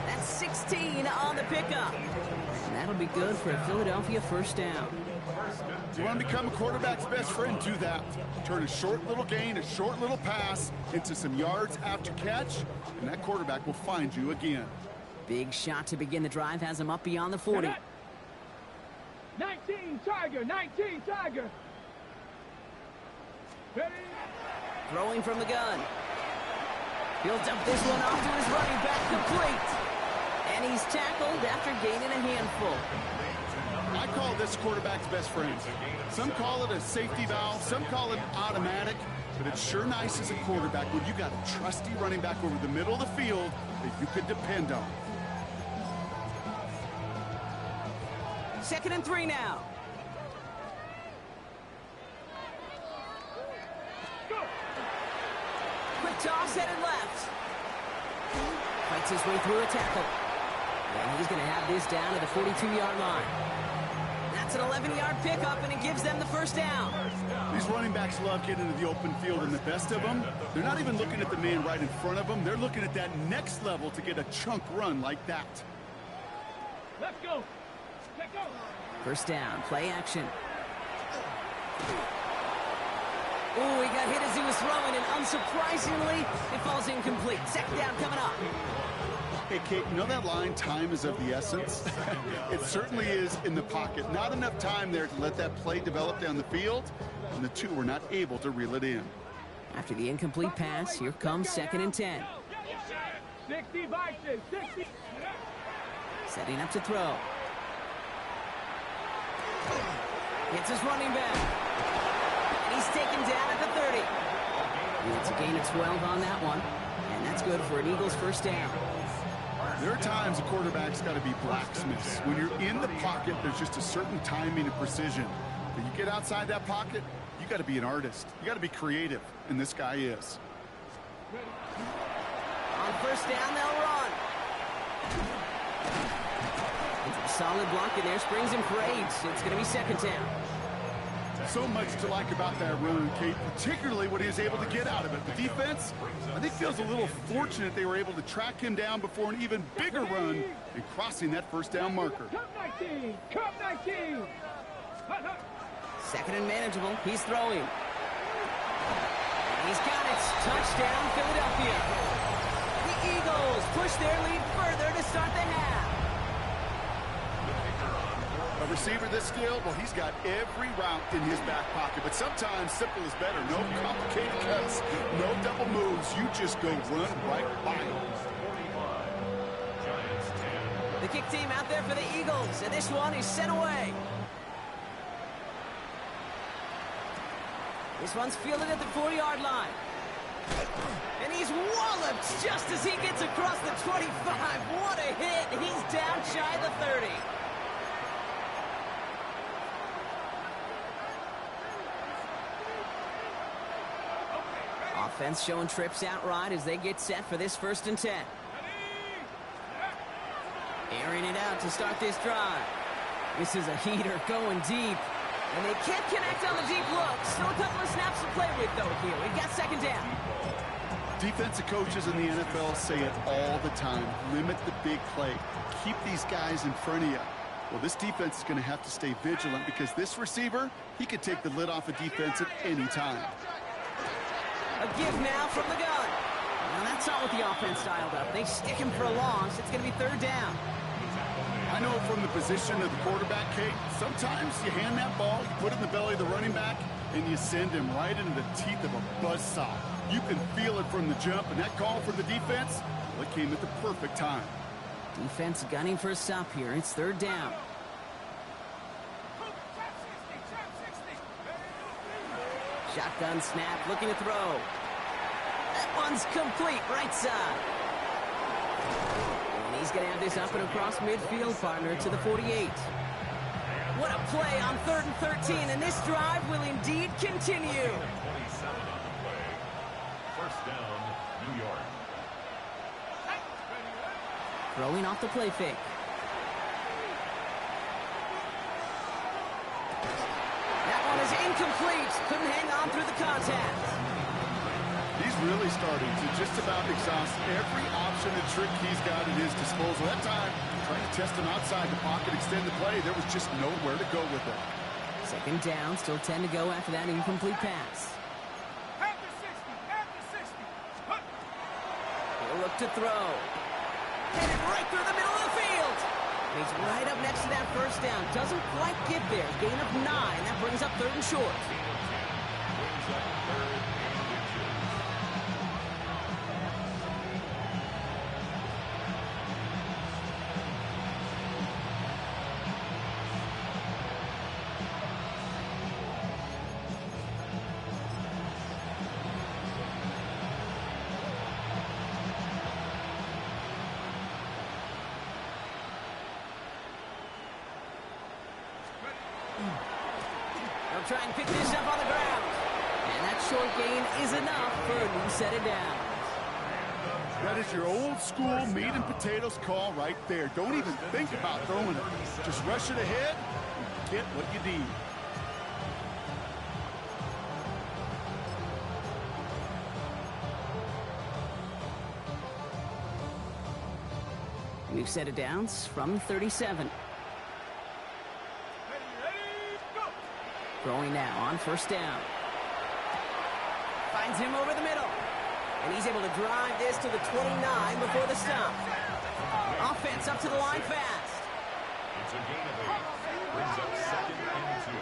That's 16 on the pickup. And that'll be good for a Philadelphia 1st down. You want to become a quarterback's best friend? Do that. Turn a short little gain, a short little pass into some yards after catch, and that quarterback will find you again. Big shot to begin the drive has him up beyond the 40. 19 Tiger, 19 Tiger. Ready. Throwing from the gun. He'll dump this one off to his running back, complete. And he's tackled after gaining a handful. I call this quarterback's best friend. Some call it a safety valve, some call it automatic, but it's sure nice as a quarterback when you got a trusty running back over the middle of the field that you could depend on. 2nd and 3 now. Quick toss headed left. Fights his way through a tackle. And he's going to have this down to the 42-yard line. That's an 11-yard pickup, and it gives them the 1st down. These running backs love getting into the open field, and the best of them, they're not even looking at the man right in front of them. They're looking at that next level to get a chunk run like that. Let's go. Let's go. 1st down, play action. Oh, he got hit as he was throwing, and unsurprisingly, it falls incomplete. 2nd down coming up. Hey, Kate, you know that line, time is of the essence? It certainly is in the pocket. Not enough time there to let that play develop down the field, and the two were not able to reel it in. After the incomplete pass, here comes 2nd and 10. 60 Vikings, 60. Setting up to throw. Hits his running back. And he's taken down at the 30. It's a gain of 12 on that one, and that's good for an Eagles 1st down. There are times a quarterback's got to be blacksmiths. When you're in the pocket, there's just a certain timing and precision. When you get outside that pocket, you got to be an artist. You got to be creative, and this guy is. On 1st down, they'll run. Solid block in there, springs him for 8. It's going to be 2nd down. So much to like about that run, Kate, particularly what he was able to get out of it. The defense, I think, feels a little fortunate they were able to track him down before an even bigger run and crossing that 1st down marker. Cup 19, Cup 19. 2nd and manageable. He's throwing. He's got it. Touchdown, Philadelphia. The Eagles push their lead further to start the half. A receiver this skilled, well, he's got every route in his back pocket, but sometimes simple is better. No complicated cuts, no double moves. You just go run right by him. The kick team out there for the Eagles, and this one is sent away. This one's fielded at the 40-yard line. And he's walloped just as he gets across the 25. What a hit. He's down shy of the 30. Offense showing trips out right as they get set for this 1st and 10. Airing it out to start this drive. This is a heater going deep. And they can't connect on the deep look. Still a couple of snaps to play with, though, here. We've got 2nd down. Defensive coaches in the NFL say it all the time. Limit the big play. Keep these guys in front of you. Well, this defense is going to have to stay vigilant because this receiver, he could take the lid off a defense at any time. A give now from the gun. Now that's not what the offense dialed up. They stick him for a loss. It's going to be third down. I know from the position of the quarterback, Kate, sometimes you hand that ball, you put it in the belly of the running back, and you send him right into the teeth of a buzzsaw. You can feel it from the jump, and that call from the defense, well, it came at the perfect time. Defense gunning for a stop here. It's third down. Shotgun snap, looking to throw. That one's complete, right side. And he's going to have this up and across midfield, partner, to the 48. What a play on 3rd and 13, and this drive will indeed continue. 27 on the play. First down, New York. Throwing off the play fake. That one is incomplete. Couldn't hang on through the contact. He's really starting to just about exhaust every option and trick he's got at his disposal. That time, trying to test him outside the pocket, extend the play, there was just nowhere to go with it. Second down, still 10 to go after that incomplete pass. After 60. He'll look to throw. Headed right through the middle of the field. And he's right up next to that first down. Doesn't quite get there. Gain of 9. That brings up 3rd and short. Brings up 3rd and 2. They'll try and pick this up on the ground. And that short gain is enough for a new set of downs. That is your old school meat and potatoes call right there. Don't even think about throwing it. Just rush it ahead and get what you need. New set of downs from 37. Throwing now on first down. Finds him over the middle. And he's able to drive this to the 29 before the stop. Offense up to the line fast. It's a gain of 8. Brings up 2nd and 2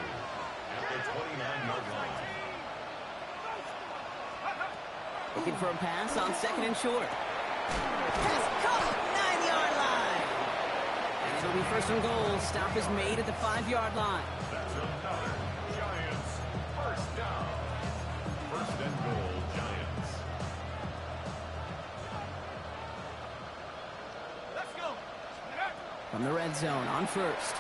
at the 29-yard line. Looking for a pass on 2nd and short. Pass caught, 9-yard line. And it'll be 1st and goal. Stop is made at the 5-yard line. That's another Giants first down. 1st and goal, Giants. Let's go. From the red zone on first.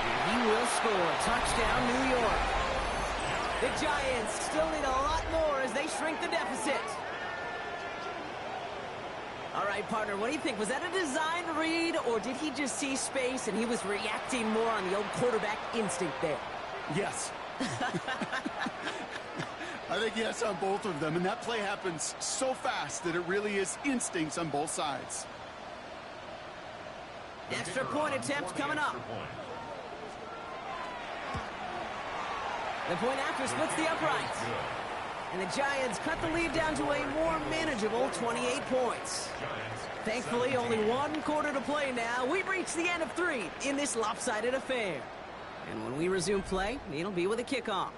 And he will score. Touchdown, New York. The Giants still need a lot more as they shrink the deficit. All right, partner, what do you think? Was that a design read, or did he just see space and he was reacting more on the old quarterback instinct there? Yes. I think yes on both of them, and that play happens so fast that it really is instincts on both sides. Extra point attempt coming up. The point after splits the uprights. And the Giants cut the lead down to a more manageable 28 points. Thankfully, only 1 quarter to play now. We've reached the end of 3 in this lopsided affair. And when we resume play, it'll be with a kickoff.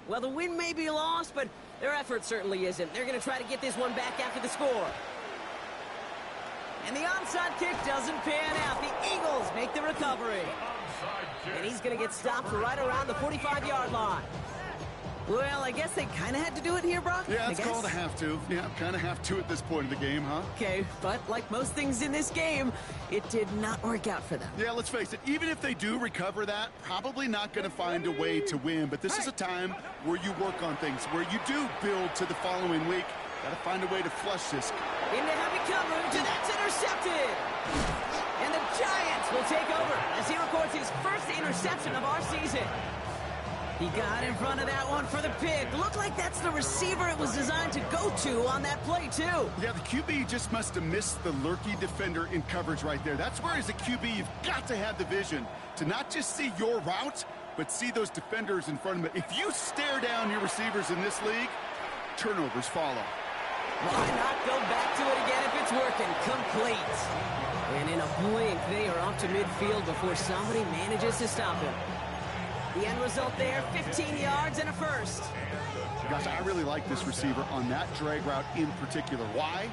Well, the win may be lost, but their effort certainly isn't. They're going to try to get this one back after the score. And the onside kick doesn't pan out. The Eagles make the recovery. And he's going to get stopped right around the 45-yard line. Well, I guess they kind of had to do it here, Brock. Yeah, it's called a have to. Yeah, kind of have to at this point of the game, huh? Okay, but like most things in this game, it did not work out for them. Yeah, let's face it. Even if they do recover that, probably not going to find a way to win. But this is a time where you work on things, where you do build to the following week. Got to find a way to flush this. Into heavy coverage, and that's intercepted. And the Giants will take over as as he records his first interception of our season. He got in front of that one for the pick. Looked like that's the receiver it was designed to go to on that play, too. Yeah, the QB just must have missed the lurky defender in coverage right there. That's where, as a QB, you've got to have the vision to not just see your route, but see those defenders in front of it. If you stare down your receivers in this league, turnovers follow. Why not go back to it again if it's working? Complete. And in a blink, they are up to midfield before somebody manages to stop him. The end result there, 15 yards and a first. Gosh, I really like this receiver on that drag route in particular. Why?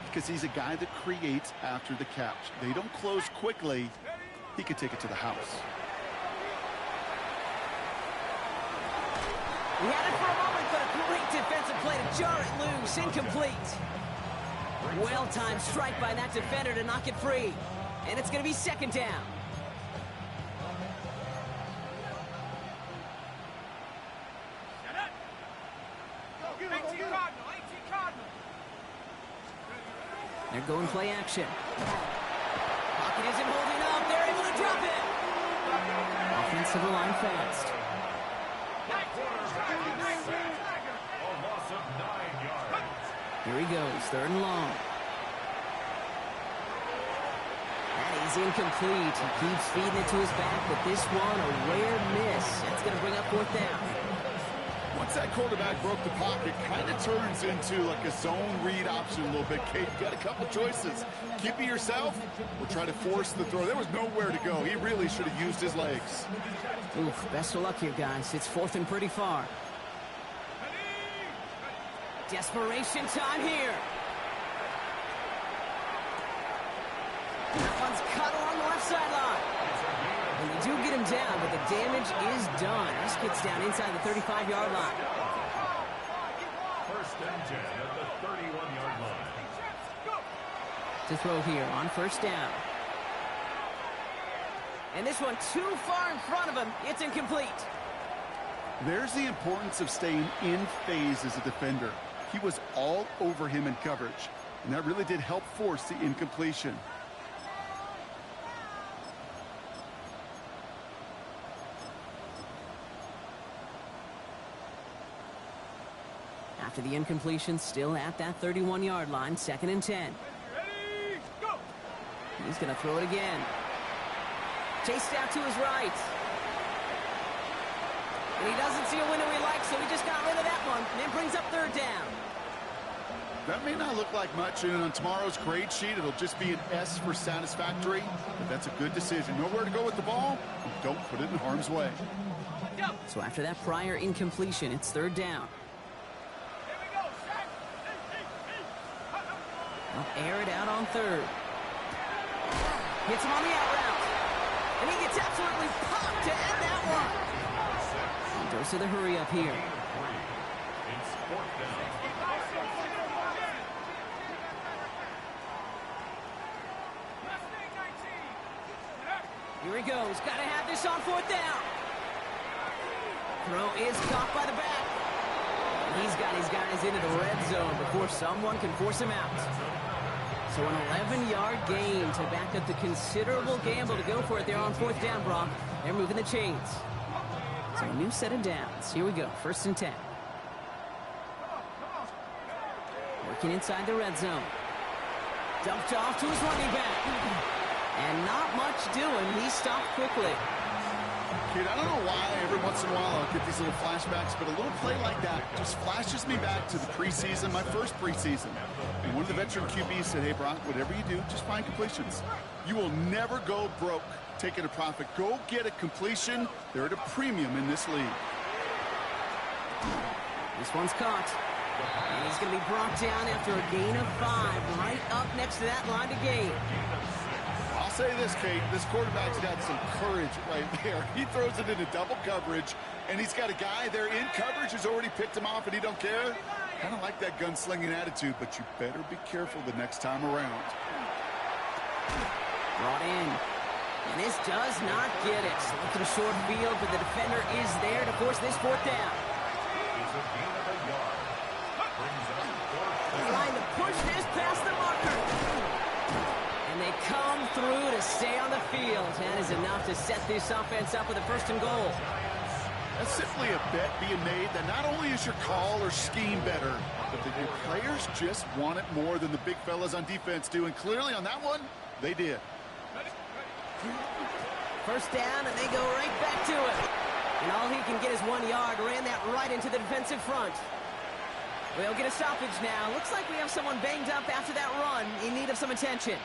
Because he's a guy that creates after the catch. They don't close quickly. He could take it to the house. He had it for a moment, but a great defensive play to jar it loose. Incomplete. Well-timed strike by that defender to knock it free. And it's going to be second down. They're going play action. Pocket isn't holding up. They're able to drop it. Offensive line fast. A loss of 9 yards. Here he goes, third and long. That is incomplete. He keeps feeding it to his back, but this one, a rare miss. That's going to bring up fourth down. Once that quarterback broke the pocket, kind of turns into like a zone read option a little bit. Kate, you got a couple choices. Keep it yourself or try to force the throw. There was nowhere to go. He really should have used his legs. Oof, best of luck here, guys. It's fourth and pretty far. Desperation time here. That one's cut along the left sideline. And they do get him down, but the damage is done. This gets down inside the 35-yard line. First and 10 at the 31-yard line. To throw here on first down. And this one too far in front of him. It's incomplete. There's the importance of staying in phase as a defender. He was all over him in coverage, and that really did help force the incompletion. After the incompletion, still at that 31-yard line, second and 10. He's going to throw it again. Chased out to his right. And he doesn't see a window he likes, so he just got rid of that one. And it brings up third down. That may not look like much, and on tomorrow's grade sheet, it'll just be an S for satisfactory, but that's a good decision. Nowhere to go with the ball, and don't put it in harm's way. So after that prior incompletion, it's third down. They'll air it out on third. Hits him on the out route. And he gets absolutely popped to end that one. He goes to the hurry up here. It's fourth down. Here he goes. Got to have this on fourth down. Throw is caught by the back. And he's got his guys into the red zone before someone can force him out. So an 11-yard gain to back up the considerable gamble to go for it there on fourth down, Brock. They're moving the chains. So a new set of downs. Here we go. First and 10. Working inside the red zone. Dumped off to his running back. And not much doing. He stopped quickly. Kid, I don't know why every once in a while I'll get these little flashbacks, but a little play like that just flashes me back to the preseason, my first preseason. And one of the veteran QBs said, hey, Brock, whatever you do, just find completions. You will never go broke taking a profit. Go get a completion. They're at a premium in this league. This one's caught. And he's going to be brought down after a gain of 5, right up next to that line to gain. I'll say this, Kate, this quarterback's got some courage right there. He throws it into double coverage, and he's got a guy there in coverage who's already picked him off, and he don't care. Kind of like that gunslinging attitude, but you better be careful the next time around. Brought in. And this does not get it. Look at the short field, but the defender is there to force this fourth down. It's a gain of a yard. Brings up fourth down. Trying to push this past the marker. And they come through to stay on the field. That is enough to set this offense up with a 1st and goal. That's simply a bet being made that not only is your call or scheme better, but that your players just want it more than the big fellas on defense do. And clearly on that one, they did. 1st down, and they go right back to it. And all he can get is 1 yard. Ran that right into the defensive front. We'll get a stoppage now. Looks like we have someone banged up after that run, in need of some attention.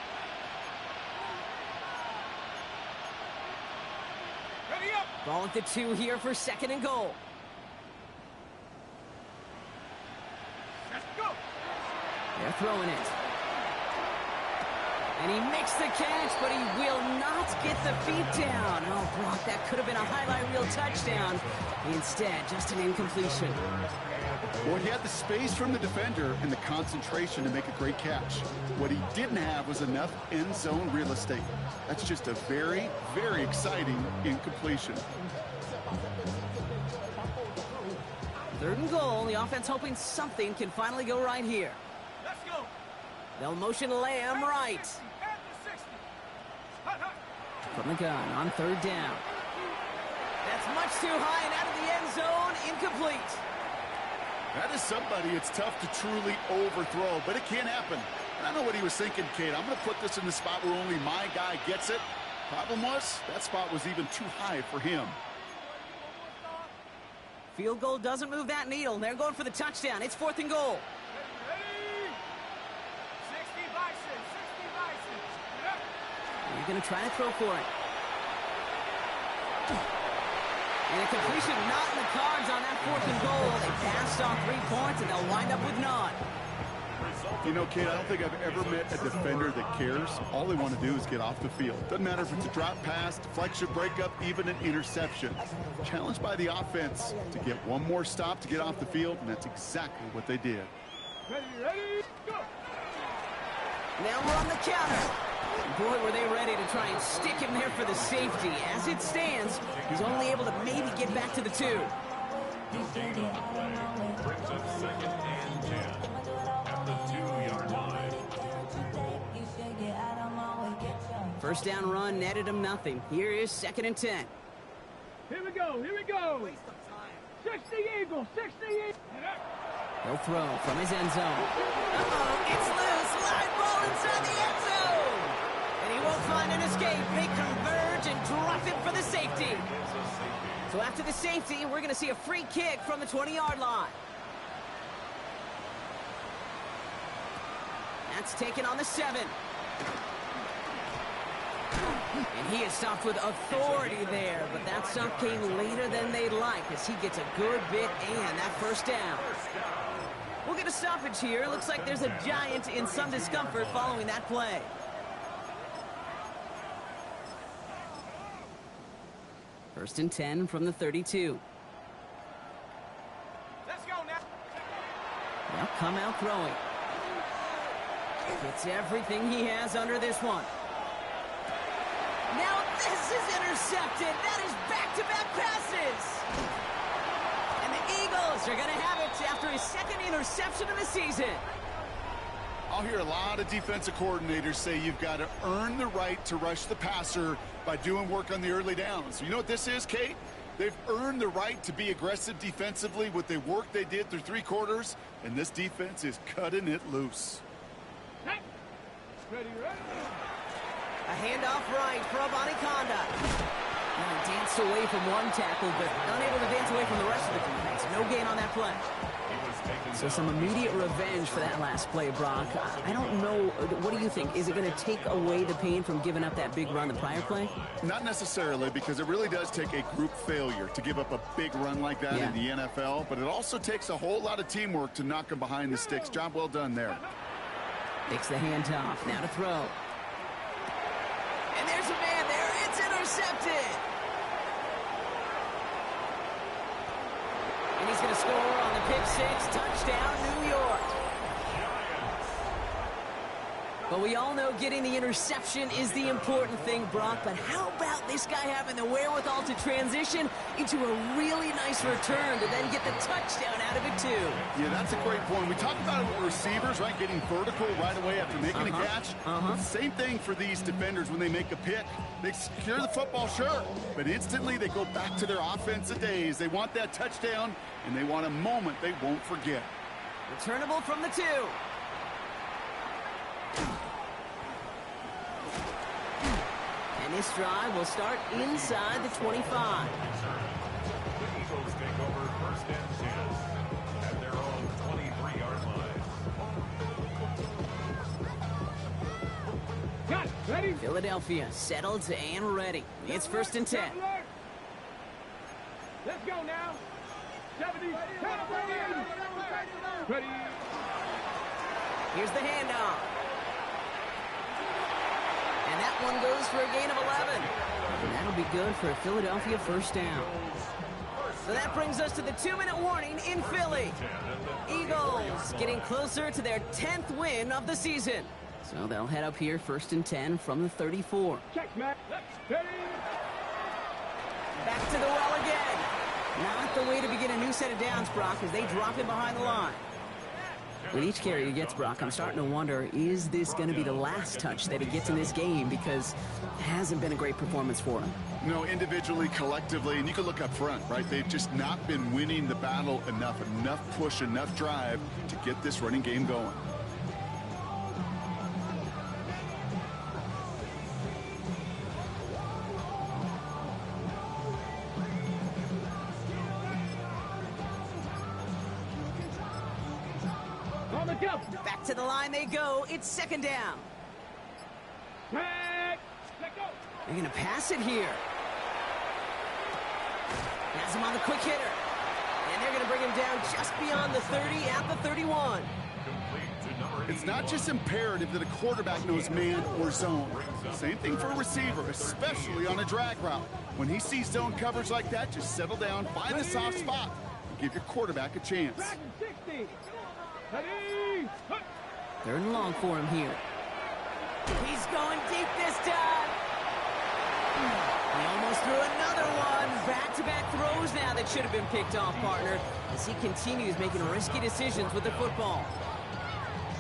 Ready up. Ball at the 2 here for 2nd and goal. Let's go. They're throwing it. And he makes the catch, but he will not get the feet down. Oh, Brock, that could have been a highlight reel touchdown. Instead, just an incompletion. Well, he had the space from the defender and the concentration to make a great catch. What he didn't have was enough end zone real estate. That's just a very, very exciting incompletion. 3rd and goal. The offense hoping something can finally go right here. Let's go. They'll motion Lamb right. At the 60. Hut, hut. From the gun on 3rd down. That's much too high and out of the end zone. Incomplete. That is somebody it's tough to truly overthrow, but it can happen. I don't know what he was thinking, Kate. I'm going to put this in the spot where only my guy gets it. Problem was, that spot was even too high for him. Field goal doesn't move that needle. They're going for the touchdown. It's 4th and goal. Ready? 60 Bison. 60 Bison. Get up. You're going to try to throw for it. And a completion not in the cards on that 4th and goal. They passed on 3 points, and they'll wind up with none. You know, Kate, I don't think I've ever met a defender that cares. All they want to do is get off the field. Doesn't matter if it's a drop pass, deflection, breakup, even an interception. Challenged by the offense to get one more stop to get off the field, and that's exactly what they did. Ready, go. Now we're on the counter. Boy, were they ready to try and stick him there for the safety. As it stands, he's only able to maybe get back to the 2. Gain on the play brings up 2nd and 10 at the 2-yard line. 1st down run netted him nothing. Here is 2nd and 10. Here we go. Here we go. 60 Eagles. 60 Eagles. He'll throw from his end zone. Uh-oh, it's loose. Live ball inside the end zone. And he won't find an escape. They converge and drop it for the safety. So after the safety, we're going to see a free kick from the 20-yard line. That's taken on the 7. And he is stopped with authority there, but that stop came later than they'd like as he gets a good bit and that 1st down. We'll get a stoppage here. Looks like there's a Giant in some discomfort following that play. First and 10 from the 32. Let's go now. They'll come out throwing. Gets everything he has under this one. Now this is intercepted. That is back-to-back passes. And the Eagles are going to have it after his 2nd interception of the season. I'll hear a lot of defensive coordinators say you've got to earn the right to rush the passer by doing work on the early downs. You know what this is, Kate? They've earned the right to be aggressive defensively with the work they did through 3 quarters, and this defense is cutting it loose. Ready, ready. A handoff right for Abanikanda. Now he danced away from one tackle, but unable to dance away from the rest of the defense. No gain on that play. So some immediate revenge for that last play, Brock. I don't know. What do you think? Is it going to take away the pain from giving up that big run the prior play? Not necessarily, because it really does take a group failure to give up a big run like that in the NFL, but it also takes a whole lot of teamwork to knock them behind the sticks. Job well done there. Takes the handoff. Now to throw. And there's a man there. It's intercepted. And he's going to score on the pick 6. Touchdown, New York. But we all know getting the interception is the important thing, Brock. But how about this guy having the wherewithal to transition into a really nice return to then get the touchdown out of it, too? Yeah, that's a great point. We talk about it with receivers, right? Getting vertical right away after making a catch. Same thing for these defenders when they make a pick. They secure the football, sure, but instantly they go back to their offensive days. They want that touchdown, and they want a moment they won't forget. Returnable from the 2. And this drive will start inside the 25. The Eagles take over first and 10 at their own 23-yard line. Got it. Ready? Philadelphia settled and ready. It's first and 10. Let's go now. 70. Ready. Here's the handoff. And that one goes for a gain of 11. And that'll be good for a Philadelphia first down. So that brings us to the 2-minute warning in Philly. Eagles getting closer to their 10th win of the season. So they'll head up here first and 10 from the 34. Check, Matt. Ready. Back to the well again. Not the way to begin a new set of downs, Brock, as they drop him behind the line. With each carry he gets, Brock, I'm starting to wonder, is this going to be the last touch that he gets in this game? Because it hasn't been a great performance for him. No, individually, collectively, and you can look up front, right? They've just not been winning the battle enough push, enough drive to get this running game going. Back to the line they go. It's second down. Let go. They're going to pass it here. Has him on the quick hitter. And they're going to bring him down just beyond the 30 at the 31. It's not just imperative that a quarterback knows man or zone. Same thing for a receiver, especially on a drag route. When he sees zone coverage like that, just settle down, find a soft spot, and give your quarterback a chance. 60. Ready. Third and long for him here. He's going deep this time. He almost threw another one. Back-to-back throws now that should have been picked off, partner, as he continues making risky decisions with the football.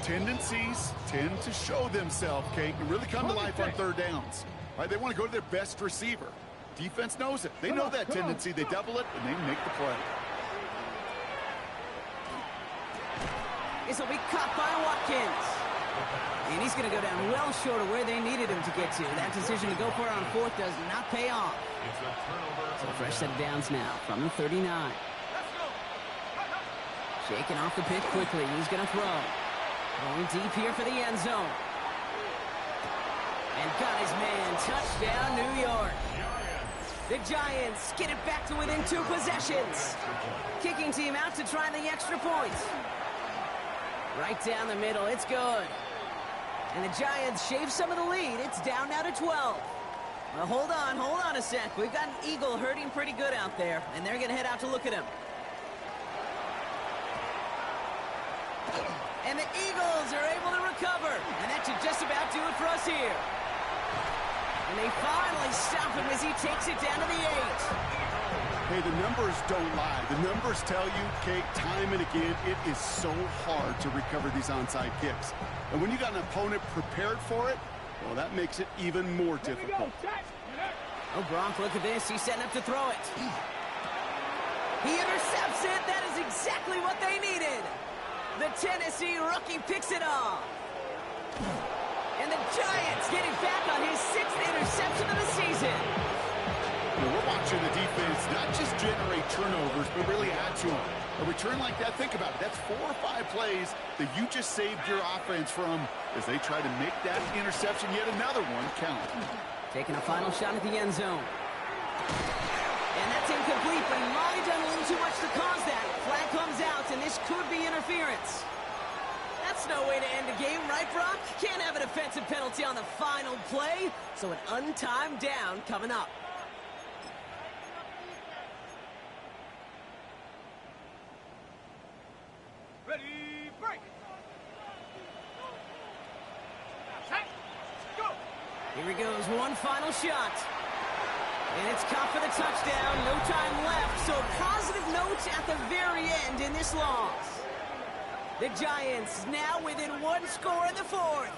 Tendencies tend to show themselves, Kate, and really come to life on third downs. Right? They want to go to their best receiver. Defense knows it. They know that tendency. They double it, and they make the play. This will be caught by Watkins. And he's going to go down well short of where they needed him to get to. That decision to go for it on fourth does not pay off. So a fresh set of downs now from the 39. Shaking off the pitch quickly. He's going to throw. Going deep here for the end zone. And got his man. Touchdown, New York. The Giants get it back to within 2 possessions. Kicking team out to try the extra point. Right down the middle. It's good. And the Giants shave some of the lead. It's down now to 12. Well, hold on a sec. We've got an Eagle hurting pretty good out there, and they're going to head out to look at him. And the Eagles are able to recover. And that should just about do it for us here. And they finally stop him as he takes it down to the 8. Hey, the numbers don't lie. The numbers tell you, Kate, time and again, it is so hard to recover these onside kicks. And when you got an opponent prepared for it, well, that makes it even more difficult. Oh, Gronk, look at this. He's setting up to throw it. He intercepts it. That is exactly what they needed. The Tennessee rookie picks it off. And the Giants getting back on his 6th interception of the season. We're watching the defense not just generate turnovers, but really add to them. A return like that, think about it. That's 4 or 5 plays that you just saved your offense from as they try to make that interception, yet another one, count. Taking a final shot at the end zone. And that's incomplete, but he might have done a little too much to cause that. Flag comes out, and this could be interference. That's no way to end a game, right, Brock? Can't have an offensive penalty on the final play, so an untimed down coming up. Ready, break. Here he goes, one final shot. And it's caught for the touchdown. No time left, so positive notes at the very end in this loss. The Giants now within one score in the fourth.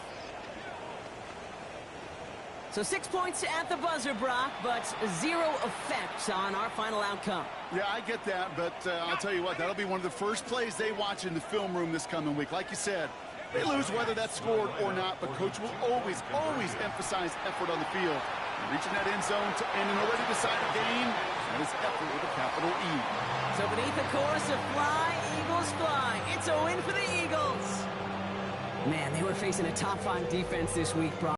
So 6 points at the buzzer, Brock, but 0 effect on our final outcome. Yeah, I get that, but I'll tell you what, that'll be one of the first plays they watch in the film room this coming week. Like you said, they lose whether that's scored or not, but Coach will always emphasize effort on the field. Reaching that end zone to end an already decided game, that is effort with a capital E. So beneath the chorus of Fly, Eagles Fly, it's a win for the Eagles. Man, they were facing a top 5 defense this week, Brock.